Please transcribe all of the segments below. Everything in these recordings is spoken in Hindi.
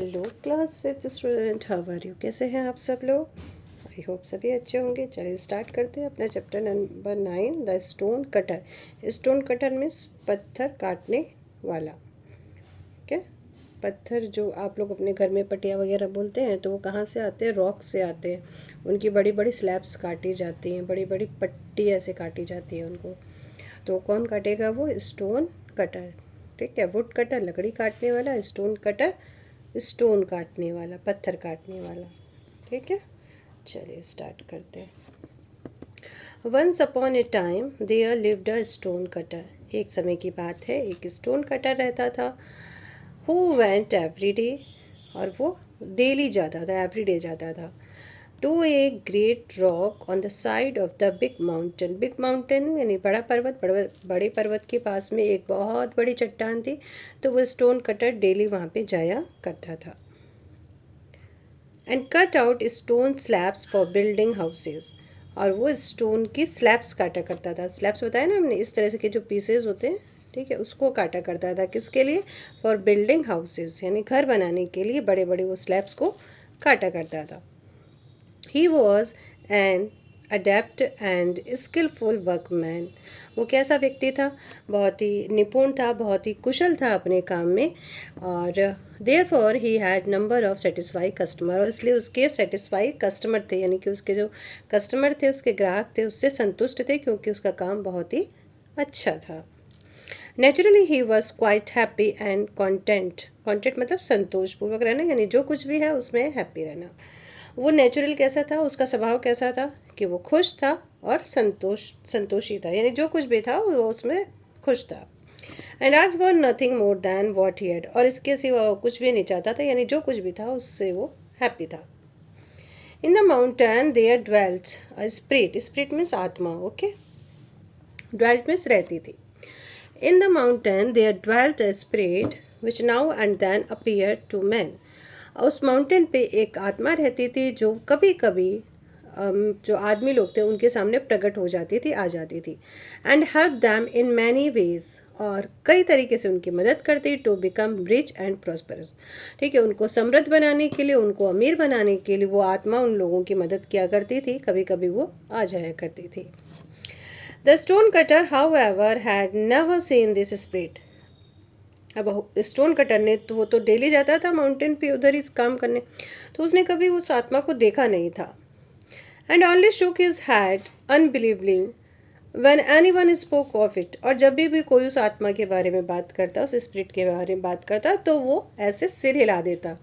Hello class fifth student, how are you? कैसे हैं आप सब लोग? आई होप सभी अच्छे होंगे। चलिए स्टार्ट करते हैं अपना chapter number 9, the stone cutter. Stone cutter means पत्थर काटने वाला। क्या पत्थर जो आप लोग अपने घर में पटिया वगैरह बोलते हैं, तो वो कहाँ से आते हैं? रॉक से आते हैं। उनकी बड़ी बड़ी स्लैब्स काटी जाती हैं, बड़ी बड़ी पट्टी ऐसे काटी जाती है उनको। तो कौन काटेगा? वो स्टोन कटर। ठीक है, वुड कटर लकड़ी काटने वाला, स्टोन कटर स्टोन काटने वाला, पत्थर काटने वाला। ठीक है, चलिए स्टार्ट करते हैं। Once upon a time there lived a stone cutter. एक समय की बात है, एक स्टोन कटर रहता था। हु वेंट एवरी डे, और वो डेली जाता था, एवरी डे जाता था, to a great rock on the side of the big mountain. Big mountain यानी बड़ा पर्वत, बड़े पर्वत के पास में एक बहुत बड़ी चट्टान थी। तो वो स्टोन कटर डेली वहाँ पे जाया करता था। And cut out stone slabs for building houses. और वो स्टोन की स्लैब्स काटा करता था। स्लैब्स बताया ना हमने, इस तरह से के जो पीसेज होते हैं, ठीक है, उसको काटा करता था। किसके लिए? फॉर बिल्डिंग हाउसेज, यानी घर बनाने के लिए बड़े बड़े वो स्लैब्स को काटा करता था। He was an adept and skillful workman. वो कैसा व्यक्ति था? बहुत ही निपुण था, बहुत ही कुशल था अपने काम में। और therefore he had number of satisfy customer, और इसलिए उसके सेटिस्फाई कस्टमर थे, यानी कि उसके जो कस्टमर थे, उसके ग्राहक थे, उससे संतुष्ट थे, क्योंकि उसका काम बहुत ही अच्छा था। Naturally he was quite happy and content. Content मतलब संतोषपूर्वक रहना, यानी जो कुछ भी है उसमें हैप्पी रहना। वो नेचुरल कैसा था? उसका स्वभाव कैसा था? कि वो खुश था और संतोषी था, यानी जो कुछ भी था वो उसमें खुश था। And asked for nothing more than what he had, और इसके सिवा वो कुछ भी नहीं चाहता था, यानी जो कुछ भी था उससे वो हैप्पी था। In the mountain there dwelt a spirit. Spirit means आत्मा। ओके, ड्वेल्ट मीन्स रहती थी। In the mountain there dwelt a spirit which now and then appeared to men. उस माउंटेन पे एक आत्मा रहती थी जो कभी कभी जो आदमी लोग थे उनके सामने प्रकट हो जाती थी, आ जाती थी। And help them in many ways, और कई तरीके से उनकी मदद करती, to become rich and prosperous. ठीक है, उनको समृद्ध बनाने के लिए, उनको अमीर बनाने के लिए वो आत्मा उन लोगों की मदद किया करती थी, कभी कभी वो आ जाया करती थी। The stone cutter, however, had never seen this spirit. अब स्टोन कटर ने तो वो तो डेली जाता था माउंटेन पे उधर ही काम करने, तो उसने कभी उस आत्मा को देखा नहीं था। And only shook his head unbelieving when anyone spoke of it. और जब भी कोई उस आत्मा के बारे में बात करता, उस स्पिरिट के बारे में बात करता, तो वो ऐसे सिर हिला देता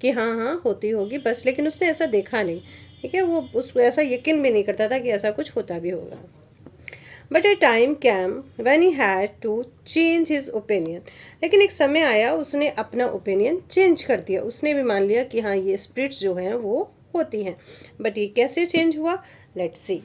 कि हाँ हाँ होती होगी बस, लेकिन उसने ऐसा देखा नहीं। ठीक है, वो उस ऐसा यकीन भी नहीं करता था कि ऐसा कुछ होता भी होगा। But a time came when he had to change his opinion. लेकिन एक समय आया उसने अपना ओपिनियन चेंज कर दिया। उसने भी मान लिया कि हाँ ये स्पिरिट्स जो हैं वो होती हैं। बट ये कैसे चेंज हुआ? Let's see.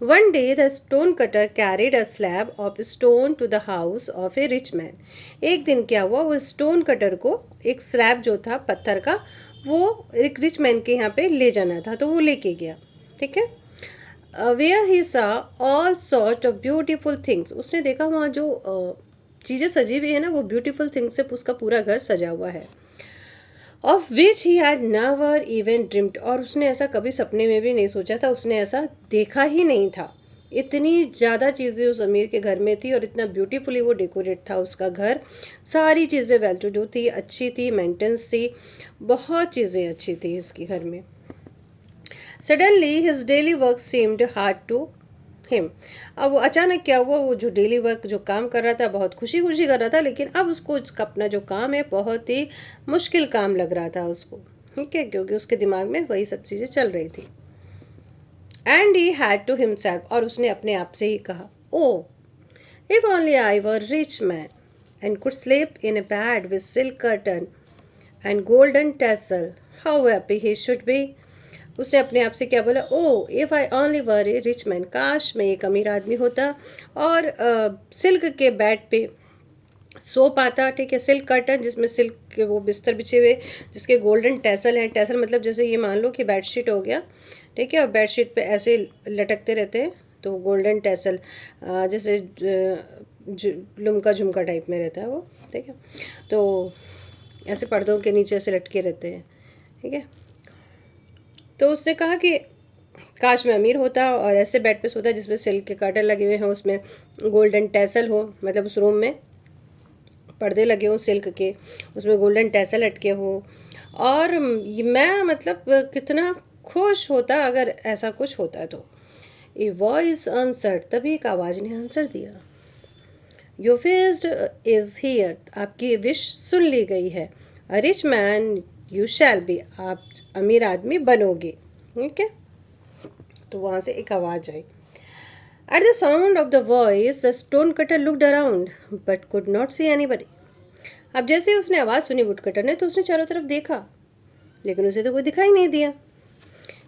One day the stone cutter carried a slab of stone to the house of a rich man. एक दिन क्या हुआ, वो स्टोन कटर को एक स्लैब जो था पत्थर का, वो एक रिच मैन के यहाँ पे ले जाना था, तो वो लेके गया। ठीक है, वेयर ही सा all sort of beautiful things. उसने देखा वहाँ जो चीज़ें सजी हुई है ना, वो ब्यूटीफुल थिंग्स से उसका पूरा घर सजा हुआ है। Of which he had never even dreamed, और उसने ऐसा कभी सपने में भी नहीं सोचा था, उसने ऐसा देखा ही नहीं था। इतनी ज़्यादा चीज़ें उस अमीर के घर में थी और इतना ब्यूटीफुली वो डेकोरेट था उसका घर। सारी चीज़ें वेल टू डू थी, अच्छी थी, मेंटेनेंस थी, बहुत चीज़ें अच्छी थी उसके घर में। Suddenly his daily work seemed hard to him. अब वो अचानक क्या हुआ, वो जो डेली वर्क जो काम कर रहा था बहुत खुशी खुशी कर रहा था, लेकिन अब उसको अपना जो काम है बहुत ही मुश्किल काम लग रहा था उसको। ठीक है, क्योंकि उसके दिमाग में वही सब चीज़ें चल रही थी। And he had to himself, और उसने अपने आप से ही कहा, O if only I were rich man and could sleep in a bed with silk curtain and golden tassel, how happy he should be. उसने अपने आप से क्या बोला, O if I only were a rich man, काश मैं एक अमीर आदमी होता और सिल्क के बेड पे सो पाता। ठीक है, सिल्क कर्टन जिसमें सिल्क के वो बिस्तर बिछे हुए, जिसके गोल्डन टैसल हैं। टैसल मतलब जैसे ये मान लो कि बेडशीट हो गया, ठीक है, और बेडशीट पे ऐसे लटकते रहते हैं, तो गोल्डन टैसल जैसे लुमका झुमका टाइप में रहता है वो। ठीक है, तो ऐसे पर्दों के नीचे ऐसे लटके रहते हैं, ठीक है। तो उसने कहा कि काश मैं अमीर होता और ऐसे बेड पे सोता जिसमें सिल्क के कर्टन लगे हुए हों, उसमें गोल्डन टैसल हो, मतलब उस रूम में पर्दे लगे हों सिल्क के, उसमें गोल्डन टैसल लटके हो, और मैं मतलब कितना खुश होता अगर ऐसा कुछ होता तो। ए वॉइस आंसर्ड, तभी एक आवाज़ ने आंसर दिया, योर विश इज़ हियर, आपकी विश सुन ली गई है। A rich man you shall be, आप अमीर आदमी बनोगे, ठीक है। तो वहाँ से एक आवाज़ आई। At the sound of the voice the stone cutter looked around but could not see anybody. अब जैसे ही उसने आवाज़ सुनी वुड कटर ने, तो उसने चारों तरफ देखा, लेकिन उसे तो कोई दिखाई नहीं दिया।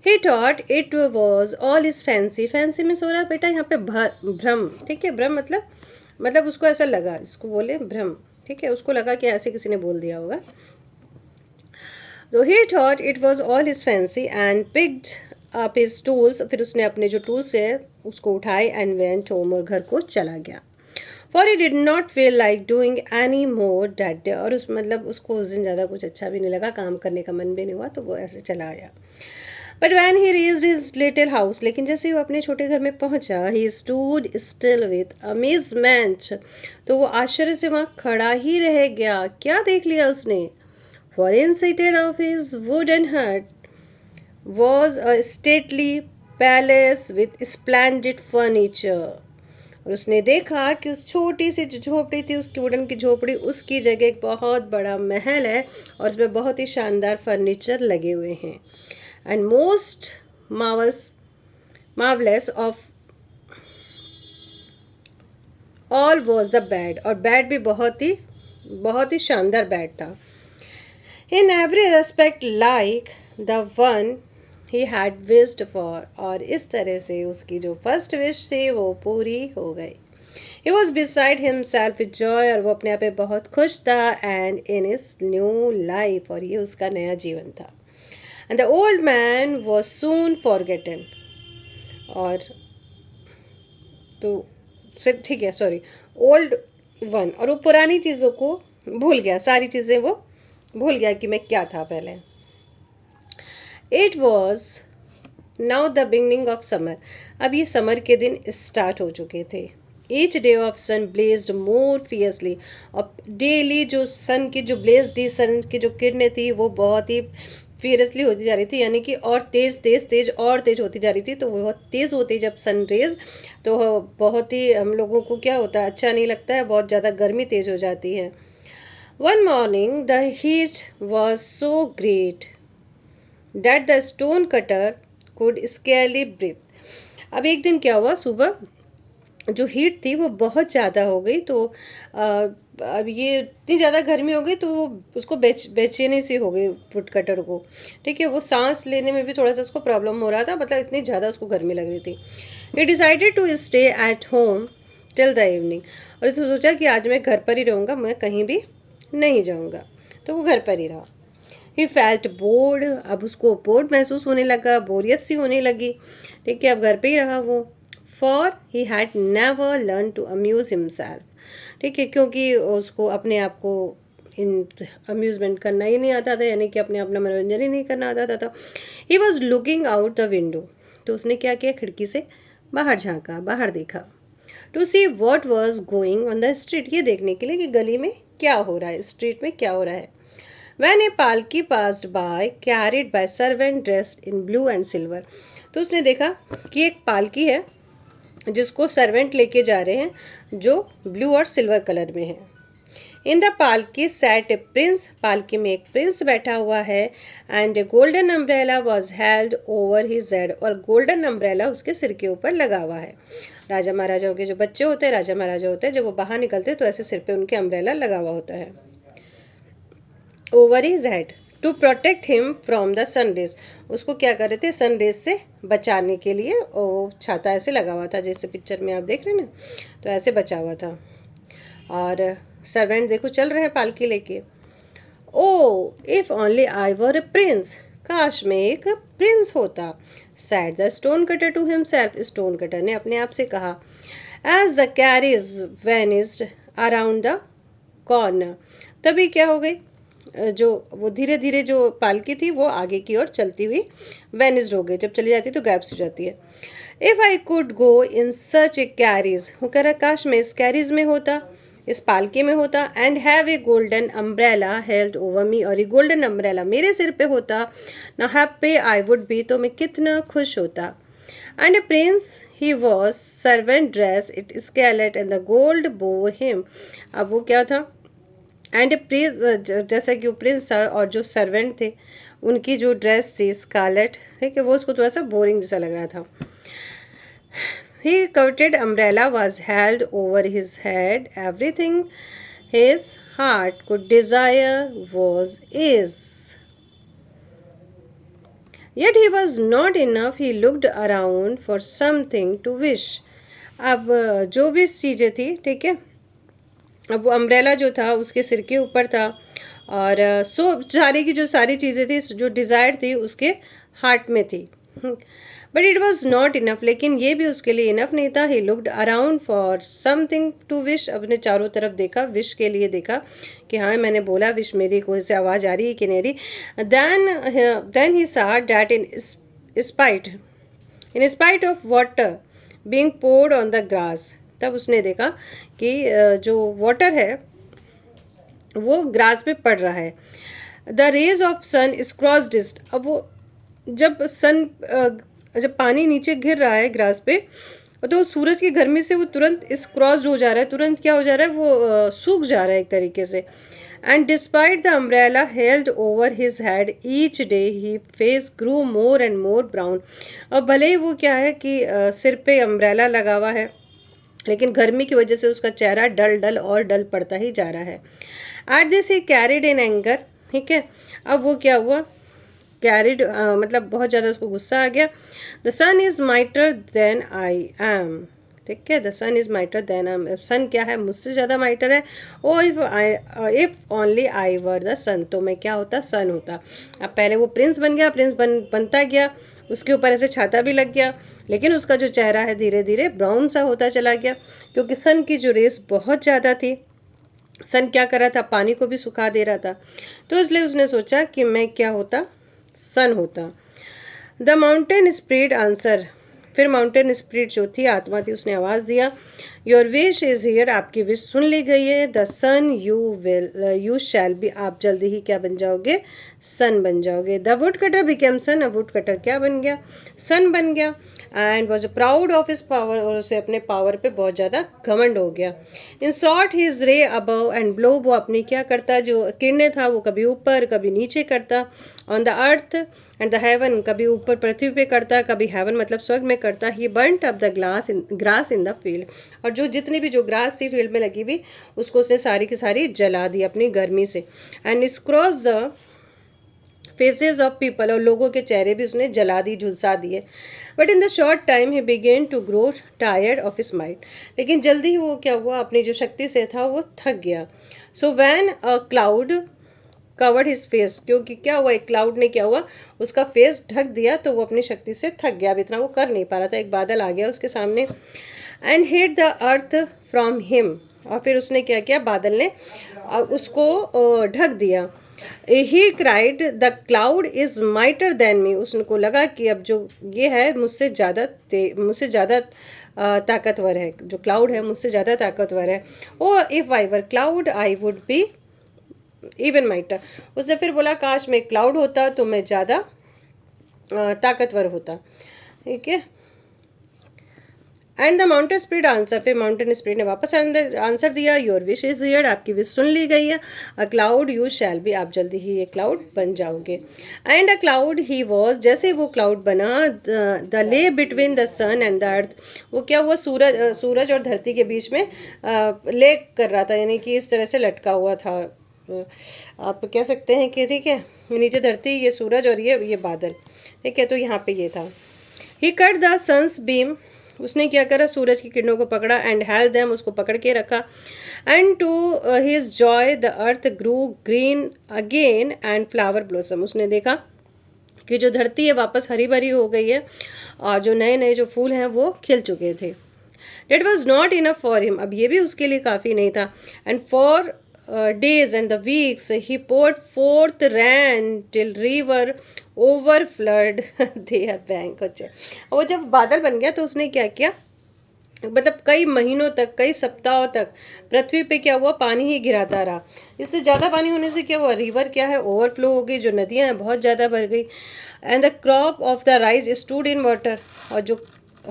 ही thought it was all is fancy, fancy में सो रहा बेटा यहाँ पे भ्रम, ठीक है। भ्रम मतलब उसको ऐसा लगा, इसको बोले भ्रम, ठीक है। उसको लगा कि ऐसे किसी ने बोल दिया होगा। तो ही thought it was all his fancy and picked up his tools, फिर उसने अपने जो टूल्स है उसको उठाए एंड वेंट होम, और घर को चला गया। For he did not feel like doing any more that day, और उस मतलब उसको उस दिन ज़्यादा कुछ अच्छा भी नहीं लगा, काम करने का मन भी नहीं हुआ, तो वो ऐसे चला आया। But when he reached his little house, लेकिन जैसे ही वो अपने छोटे घर में पहुंचा, he stood still with amazement, तो वो आश्चर्य से वहाँ खड़ा ही रह गया। क्या देख लिया उसने? For in seated of his wooden हट was a stately palace with splendid furniture, और उसने देखा कि उस छोटी सी जो झोपड़ी थी, उसकी वुडन की झोपड़ी, उसकी जगह एक बहुत बड़ा महल है और उसमें बहुत ही शानदार फर्नीचर लगे हुए हैं। And most marvellous of all was the bed, और बेड भी बहुत ही शानदार बेड था। In every respect like the one he had wished for, और इस तरह से उसकी जो फर्स्ट विश थी वो पूरी हो गई। He was beside himself with Joy, और वो अपने आप में बहुत खुश था, and in his new life, और ये उसका नया जीवन था। And the old man was soon forgotten, और तो ठीक है, सॉरी, ओल्ड वन, और वो पुरानी चीज़ों को भूल गया, सारी चीज़ें वो भूल गया कि मैं क्या था पहले। It was now the beginning of summer, अब ये समर के दिन स्टार्ट हो चुके थे। Each day of sun blazed more fiercely, और डेली जो सन की जो ब्लेज डी सन की जो किरणें थी वो बहुत ही फियरसली होती जा रही थी, यानी कि और तेज़ तेज़ तेज़ और तेज़ होती जा रही थी। तो बहुत तेज़ होती जब सन रेज, तो बहुत ही हम लोगों को क्या होता है, अच्छा नहीं लगता है, बहुत ज़्यादा गर्मी तेज़ हो जाती है। One morning the heat was so great that the stone cutter could scarcely breathe। अब एक दिन क्या हुआ, सुबह जो हीट थी वो बहुत ज़्यादा हो गई, तो अब ये इतनी ज़्यादा गर्मी हो गई तो वो उसको बेचैनी सी हो गई वुड कटर को, ठीक है। वो सांस लेने में भी थोड़ा सा उसको प्रॉब्लम हो रहा था, मतलब इतनी ज़्यादा उसको गर्मी लग रही थी। He decided to stay at home till the evening, और इसने सोचा कि आज मैं घर पर ही रहूँगा, मैं कहीं भी नहीं जाऊँगा, तो वो घर पर ही रहा। ही फेल्ट बोर्ड, अब उसको बोर्ड महसूस होने लगा, बोरियत सी होने लगी, ठीक है। अब घर पे ही रहा वो। For he had never learn to amuse himself, ठीक है, क्योंकि उसको अपने आप को इन अम्यूज़मेंट करना ही नहीं आता था, यानी कि अपने अपना मनोरंजन ही नहीं करना आता था। He was looking out the window, तो उसने क्या किया, खिड़की से बाहर झांका, बाहर देखा। To see what was going on the street, ये देखने के लिए कि गली में क्या हो रहा है, स्ट्रीट में क्या हो रहा है। When a palki passed by, carried by servant dressed in blue and silver, तो उसने देखा कि एक पालकी है जिसको सर्वेंट लेके जा रहे हैं, जो ब्लू और सिल्वर कलर में है। इन द पालकी सैट ए प्रिंस, पालकी में एक प्रिंस बैठा हुआ है। And A golden umbrella was held over his head, और गोल्डन अम्ब्रेला उसके सिर के ऊपर लगा हुआ है। राजा महाराजाओं के जो बच्चे होते हैं, राजा महाराजा होते हैं, जब वो बाहर निकलते हैं तो ऐसे सिर पे उनके अम्ब्रेला लगा हुआ होता है over his head to protect him from the sun rays, उसको क्या कर रहे थे, सन रेज से बचाने के लिए। वो छाता ऐसे लगा हुआ था, जैसे पिक्चर में आप देख रहे हैं ना, तो ऐसे बचा हुआ था। और सर्वेंट देखो चल रहे हैं पालकी लेके। O if only I were a prince, काश मैं एक प्रिंस होता, said the stone cutter to himself, stone cutter ने अपने आप से कहा। As the carriage vanished around the corner, तभी क्या हो गई, जो वो धीरे धीरे जो पालकी थी वो आगे की ओर चलती हुई वेनिस्ड हो गई। जब चली जाती है तो गायब हो जाती है। If I could go in such A carries, वो कह रहा काश मैं इस कैरीज में होता, इस पालकी में होता, and have a golden umbrella held over me, और ये गोल्डन अम्ब्रेला मेरे सिर पे होता, ना हैप्पी आई वुड बी, तो मैं कितना खुश होता। And a prince he was servant dress it scarlet and the gold bow him. अब वो क्या था, एंड ए प्रिंस, जैसा कि वो प्रिंस था और जो सर्वेंट थे उनकी जो ड्रेस थी स्कारलेट, ठीक है, वो उसको थोड़ा सा बोरिंग जैसा लग रहा था। He coveted umbrella was held over his head. Everything his heart could desire was is. Yet he was not enough. He looked around for something to wish. अब जो भी चीज़ें थी, ठीक है, अब वो अम्ब्रेला जो था उसके सिर के ऊपर था, और सारी की जो सारी चीज़ें थी जो डिज़ायर थी उसके हार्ट में थी। But it was not enough, लेकिन ये भी उसके लिए इनफ नहीं था। He looked around for something to wish, अपने चारों तरफ देखा, विश के लिए देखा कि हाँ मैंने बोला विश, मेरी कोई से आवाज़ आ रही है कि नहीं रही। Then he saw that in spite of water being poured on the grass, तब उसने देखा कि जो वाटर है वो ग्रास पे पड़ रहा है। The rays of sun is crossed, अब वो जब पानी नीचे गिर रहा है ग्रास पे, तो सूरज की गर्मी से वो तुरंत इस क्रॉस्ड हो जा रहा है, तुरंत क्या हो जा रहा है, वो सूख जा रहा है एक तरीके से। And despite the umbrella held over his head each day he face grew more and more brown. और भले ही वो क्या है कि सिर पे अम्ब्रेला लगा हुआ है, लेकिन गर्मी की वजह से उसका चेहरा डल डल और डल पड़ता ही जा रहा है। At this he carried in anger, ठीक है, अब वो क्या हुआ, कैरिड मतलब बहुत ज़्यादा उसको गुस्सा आ गया। The sun is mightier than I am, ठीक है, the sun is mightier than I am, sun क्या है, मुझसे ज़्यादा माइटर है। ओ if only I were the sun, तो मैं क्या होता, सन होता। अब पहले वो प्रिंस बन गया, प्रिंस बनता गया, उसके ऊपर ऐसे छाता भी लग गया, लेकिन उसका जो चेहरा है धीरे धीरे ब्राउन सा होता चला गया, क्योंकि सन की जो रेस बहुत ज़्यादा थी। सन क्या कर रहा था, पानी को भी सुखा दे रहा था, तो इसलिए उसने सोचा कि मैं क्या होता, सन होता। द माउंटेन स्पिरिट आंसर, फिर माउंटेन स्पिरिट जो थी, आत्मा थी, उसने आवाज़ दिया, योर विश इज़ हियर, आपकी विश सुन ली गई है। The sun you shall be, आप जल्दी ही क्या बन जाओगे, सन बन जाओगे। The wood cutter became sun, अब वुड कटर क्या बन गया, सन बन गया। And was proud of his power, और उसे अपने पावर पे बहुत ज़्यादा घमंड हो गया। इन शॉर्ट हिज रे अबव एंड ब्लो, वो अपनी क्या करता, जो किरणें था वो कभी ऊपर कभी नीचे करता। On the earth and the haven, कभी ऊपर पृथ्वी पे करता, कभी हेवन मतलब स्वर्ग में करता। He burnt up the grass in the field, और जो जितनी भी जो ग्रास थी फील्ड में लगी हुई उसको उसने सारी की सारी जला दी अपनी गर्मी से। And cross the faces of people, और लोगों के चेहरे भी उसने जला दी, झुलसा दिए। But in the short time he began to grow tired of his mind, लेकिन जल्दी ही वो क्या हुआ, अपनी जो शक्ति से था वो थक गया। So when a cloud covered his face, क्योंकि क्या हुआ, एक क्लाउड ने क्या हुआ, उसका फेस ढक दिया, तो वो अपनी शक्ति से थक गया, अब इतना वो कर नहीं पा रहा था। एक बादल आ गया उसके सामने, and hid the earth from him, और फिर उसने क्या किया, बादल ने उसको ढक दिया। He cried the cloud is mightier than मी, उसको लगा कि अब जो ये है मुझसे ज़्यादा ताकतवर है, जो क्लाउड है मुझसे ज़्यादा ताकतवर है। ओ if I were cloud I would be even mightier, उसने फिर बोला काश मैं क्लाउड होता तो मैं ज़्यादा ताकतवर होता, ठीक है। And the mountain spirit answer, फिर माउंटेन स्पिरिट ने वापस आंसर दिया, योर विश इज हियर, आपकी विश सुन ली गई है। A cloud you shall be, आप जल्दी ही ये क्लाउड बन जाओगे। And a cloud he was, जैसे वो क्लाउड बना, the lay between the sun and the earth, वो क्या हुआ, सूरज और धरती के बीच में ले कर रहा था, यानी कि इस तरह से लटका हुआ था। आप कह सकते हैं कि ठीक है, नीचे धरती, ये सूरज और ये बादल, ठीक है, तो यहाँ पे ये था। ही कट द सन्स बीम, उसने क्या करा, सूरज की किरणों को पकड़ा, एंड हेल्ड देम, उसको पकड़ के रखा। And to his joy the earth grew green again and flower blossom, उसने देखा कि जो धरती है वापस हरी भरी हो गई है, और जो नए नए जो फूल हैं वो खिल चुके थे। That was not enough for him, अब ये भी उसके लिए काफ़ी नहीं था। And for days and the weeks he poured forth rain till river overflowed their bank. अच्छा, वो जब बादल बन गया तो उसने क्या किया, मतलब कई महीनों तक, कई सप्ताहों तक पृथ्वी पे क्या हुआ, पानी ही गिराता रहा। इससे ज़्यादा पानी होने से क्या हुआ, रिवर क्या है, ओवरफ्लो हो गई, जो नदियाँ हैं बहुत ज़्यादा भर गई। And the crop of the rice stood in water, और जो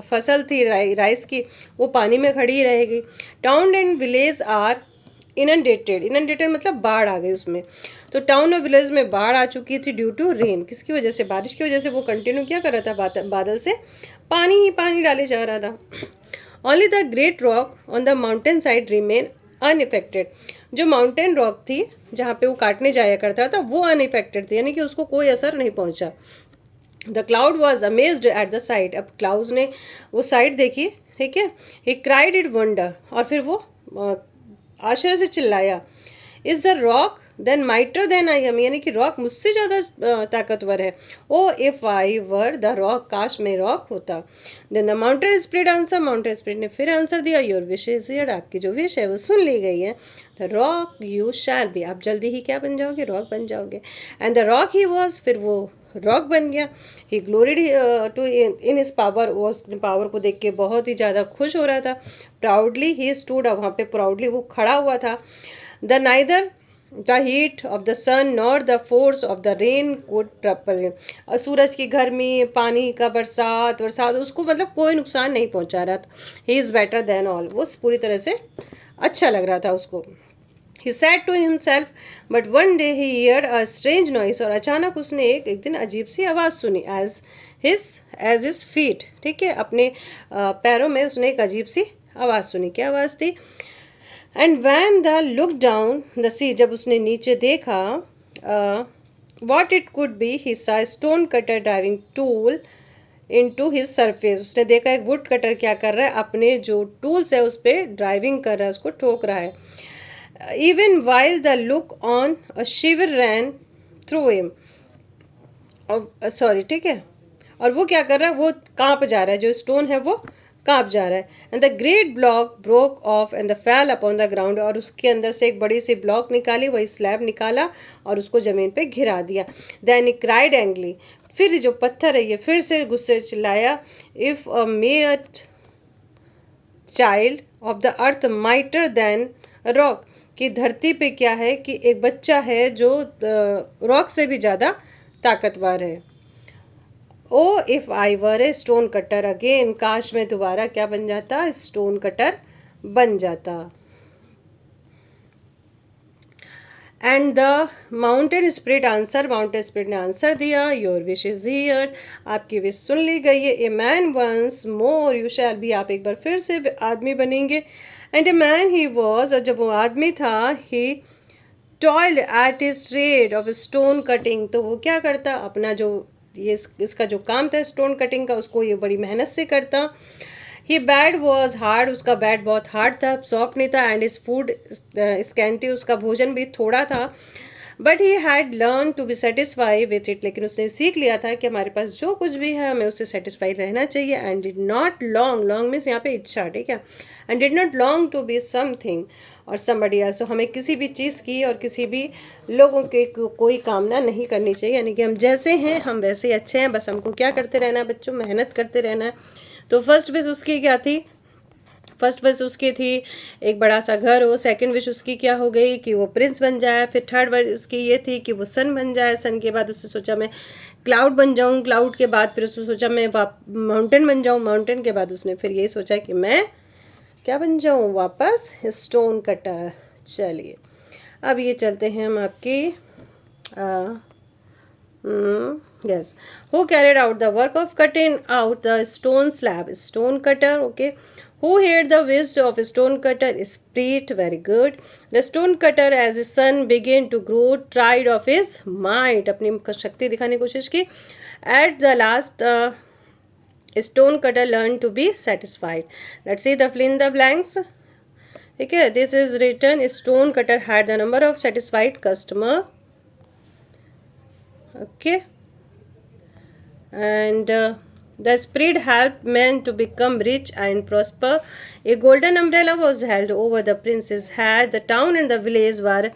फसल थी राइस की वो पानी में खड़ी रह गई। Town and village are inundated, inundated मतलब बाढ़ आ गई उसमें। तो टाउन और विलेज में बाढ़ आ चुकी थी ड्यू टू रेन, किसकी वजह से, बारिश की वजह से। वो कंटिन्यू क्या कर रहा था, बादल से पानी ही पानी डाले जा रहा था। Only the great rock on the mountain side remain unaffected, जो माउंटेन रॉक थी जहाँ पे वो काटने जाया करता था वो अनइफेक्टेड थी, यानी कि उसको कोई असर नहीं पहुँचा। The cloud was amazed at the site, अब क्लाउड्स ने वो साइट देखी, ठीक है। ही क्राइड इट वंडर, और फिर वो आश्चर्य से चिल्लाया, is the rock then mightier than I am, यानी कि रॉक मुझसे ज़्यादा ताकतवर है। Oh if I were the rock, काश मैं रॉक होता। Then the mountain spirit answer, mountain spirit ने फिर आंसर दिया, योर विश इज हियर, आपकी जो विश है वो सुन ली गई है। The rock you shall be, आप जल्दी ही क्या बन जाओगे, रॉक बन जाओगे। And the rock he was, फिर वो रॉक बन गया। ही gloried to in his power, वो उसने पावर को देख के बहुत ही ज़्यादा खुश हो रहा था। प्राउडली ही स्टूड, वहाँ पे प्राउडली वो खड़ा हुआ था। The neither the heat of the sun nor the force of the rain could trouble, सूरज की गर्मी, पानी का बरसात उसको मतलब कोई नुकसान नहीं पहुंचा रहा था। He is better than all, वो पूरी तरह से अच्छा लग रहा था उसको। He said to himself but one day he heard a strange noise, और अचानक उसने एक दिन अजीब सी आवाज़ सुनी। एज हिज फीट, ठीक है, अपने पैरों में उसने एक अजीब सी आवाज़ सुनी। क्या आवाज़ थी, and when the look down the sea, जब उसने नीचे देखा, what it could be, he saw stone cutter driving tool into his surface, उसने देखा एक वुड कटर क्या कर रहा है, अपने जो टूल्स है उस पर ड्राइविंग कर रहा है, उसको ठोक रहा है। Even while the look on a shiver ran through him, sorry, ठीक है, और वो क्या कर रहा है, वो कांप जा रहा है, जो स्टोन है वो कांप जा रहा है। And the great block broke of and the फैल अपॉन द ग्राउंड, और उसके अंदर से एक बड़ी सी ब्लॉक निकाली, वही स्लैब निकाला और उसको ज़मीन पे घिरा दिया। देन ही क्राइड एंग्ली, फिर जो पत्थर है ये फिर से गुस्से चिल्लाया, if a mere child of the earth mightier than rock, कि धरती पे क्या है कि एक बच्चा है जो रॉक से भी ज़्यादा ताकतवर है। ओ if I were a stone cutter again, काश मैं दोबारा क्या बन जाता, स्टोन कटर बन जाता। And the mountain spirit answer, mountain spirit ने आंसर दिया, योर विश इज हियर, आपकी विश सुन ली गई है। A man once more you shall be, आप एक बार फिर से आदमी बनेंगे। And a man he was, और जब वो आदमी था, he toil at his trade of stone cutting, तो वो क्या करता, अपना जो ये इसका जो काम था स्टोन कटिंग का, उसको ये बड़ी मेहनत से करता। ही बैड वॉज हार्ड, उसका बैड बहुत हार्ड था, सॉफ्ट नहीं था। एंड इज फूड स्कैंटी, उसका भोजन भी थोड़ा था। But he had learn to be satisfy with it, लेकिन उसने सीख लिया था कि हमारे पास जो कुछ भी है हमें उससे सेटिस्फाई रहना चाहिए। And did not long, long means यहाँ पे इच्छा, ठीक है, and did not long to be something or somebody else, so हमें किसी भी चीज़ की और किसी भी लोगों के कोई कामना नहीं करनी चाहिए, यानी कि हम जैसे हैं हम वैसे ही अच्छे हैं, बस हमको क्या करते रहना है बच्चों, मेहनत करते रहना है। तो फर्स्ट विश उसकी क्या थी, फर्स्ट विश उसकी थी एक बड़ा सा घर हो। सेकंड विश उसकी क्या हो गई कि वो प्रिंस बन जाए। फिर थर्ड विश उसकी ये थी कि वो सन बन जाए। सन के बाद उसने सोचा मैं क्लाउड बन जाऊं। क्लाउड के बाद फिर उसने सोचा मैं माउंटेन बन जाऊं। माउंटेन के बाद उसने फिर यही सोचा कि मैं क्या बन जाऊं, वापस स्टोन कटर। चलिए अब ये चलते हैं हम आपकी yes, who carried out the work of cutting out the stone slab, stone cutter. Okay, who heard the wisdom of stone cutter, spirit. Very good. The stone cutter as his son began to grow tried of his might, अपनी शक्ति दिखाने की कोशिश की। At the last stone cutter learned to be satisfied. Let's see the fill in the blanks. Okay, this is written, stone cutter had the number of satisfied customer. Okay, and The spirit helped men to become rich and prosper. A golden umbrella was held over the prince's head. The town and the village were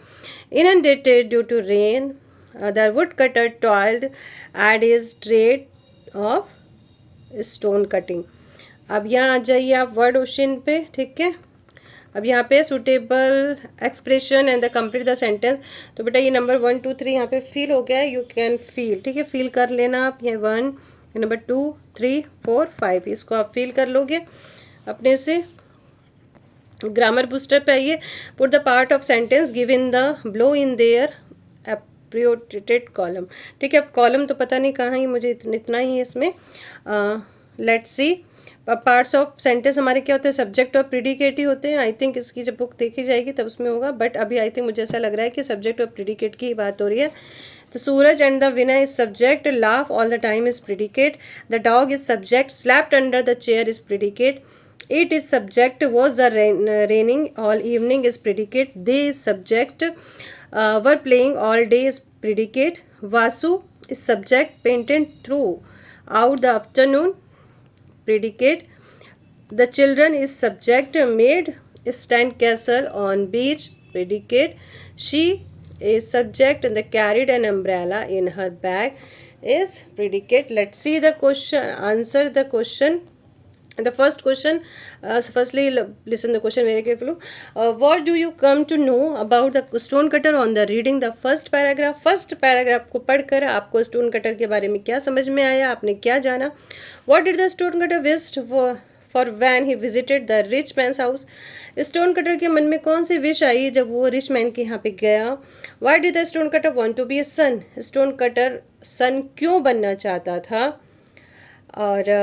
inundated due to rain. The woodcutter toiled at his trade of stone cutting. अब यहाँ आ जाइए आप वर्ड ओशन पे. ठीक है, अब यहाँ पे suitable expression and the complete the sentence. तो बेटा ये नंबर 1 2 3 यहाँ पे फील हो गया है. You can feel. ठीक है, फील कर लेना आप. ये 1, नंबर 2 3 4 5 इसको आप फील कर लोगे अपने से. ग्रामर बूस्टर पे आइए. Put the part of sentence given the below in their appropriate column. ठीक है, अब कॉलम तो पता नहीं कहाँ ही, मुझे इतना ही है इसमें. Let's see. Parts of sentence हमारे क्या होते हैं, सब्जेक्ट और प्रीडिकेट ही होते हैं. आई थिंक इसकी जब बुक देखी जाएगी तब उसमें होगा, बट अभी आई थिंक मुझे ऐसा लग रहा है कि सब्जेक्ट और प्रीडिकेट की बात हो रही है. तो Suraj and the winner is subject. Laugh all the time is predicate. The dog is subject. Slapped under the chair is predicate. It is subject. Was the raining all evening is predicate. They is subject. Were playing all day is predicate. Vasu is subject. Painted through out the afternoon predicate. The children is subject. Made stand castle on beach predicate. She is subject and the carried an umbrella in her bag is predicate. Let's see the question. Answer the question. The first question, firstly listen the question very carefully. What do you come to know about the stone cutter on the reading the first paragraph? First paragraph को पढ़कर आपको stone cutter के बारे में क्या समझ में आया, आपने क्या जाना? What did the stone cutter wished for when he visited the rich man's house? Stone cutter के मन में कौन सी विश आई जब वो रिच मैन के यहाँ पे गया? Why did the stone cutter want to be a son? Stone cutter sun क्यों बनना चाहता था? और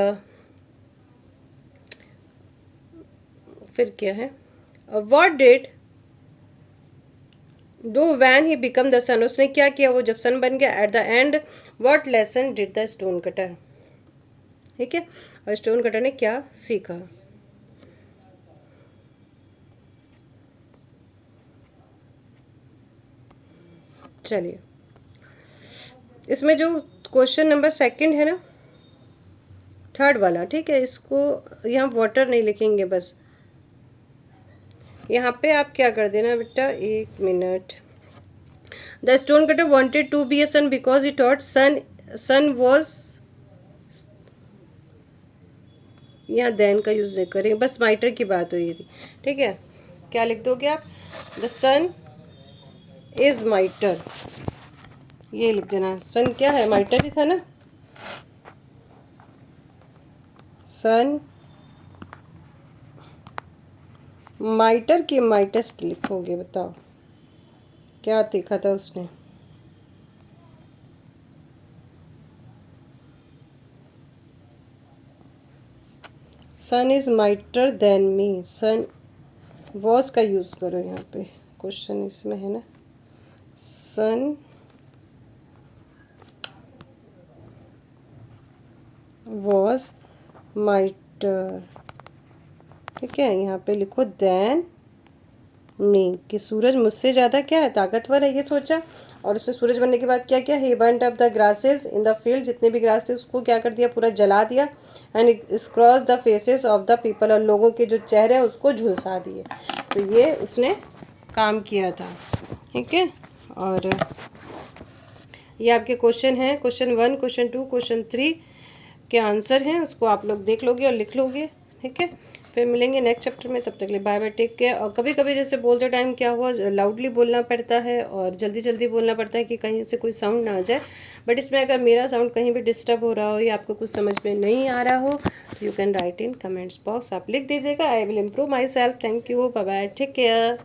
फिर क्या है, what did do when he become the sun, उसने क्या किया वो जब सन बन गया. At the end what lesson did the stone cutter. ठीक है, और स्टोन कटर ने क्या सीखा. चलिए, इसमें जो क्वेश्चन नंबर 2 है ना, 3rd वाला. ठीक है, इसको यहाँ वाटर नहीं लिखेंगे, बस यहाँ पे आप क्या कर देना बेटा, 1 minute. The stone cutter wanted to be a sun because he thought sun was, यहाँ देन का यूज नहीं करेंगे, बस माइटर की बात हुई थी. ठीक है, क्या लिख दोगे आप, द सन इज माइटर. ये लिख देना. सन क्या है, माइटर ही था ना. सन माइटर की माइटेस्ट लिखोगे. बताओ क्या देखा था उसने. Sun is mightier than me. Sun was का यूज करो यहाँ पे, क्वेश्चन इसमें है ना. Sun was mightier. ठीक है, यहाँ पे लिखो देन मी, कि सूरज मुझसे ज़्यादा क्या है, ताकतवर है, ये सोचा. और उससे सूरज बनने के बाद क्या किया, he burned up the grasses in the field. जितने भी ग्रास थे उसको क्या कर दिया, पूरा जला दिया. And it's cross the faces of the people, और लोगों के जो चेहरे हैं उसको झुलसा दिए. तो ये उसने काम किया था. ठीक है, और ये आपके क्वेश्चन हैं. क्वेश्चन 1, क्वेश्चन 2, क्वेश्चन 3 के आंसर हैं, उसको आप लोग देख लोगे और लिख लोगे. ठीक है, फिर मिलेंगे नेक्स्ट चैप्टर में. तब तक के लिए बाय बाय, टेक केयर. और कभी कभी जैसे बोलते टाइम क्या हुआ, लाउडली बोलना पड़ता है और जल्दी जल्दी बोलना पड़ता है कि कहीं से कोई साउंड ना आ जाए. बट इसमें अगर मेरा साउंड कहीं भी डिस्टर्ब हो रहा हो या आपको कुछ समझ में नहीं आ रहा हो तो you can write in comments box. आप लिख दीजिएगा. I will improve myself. Thank you, bye bye, take care.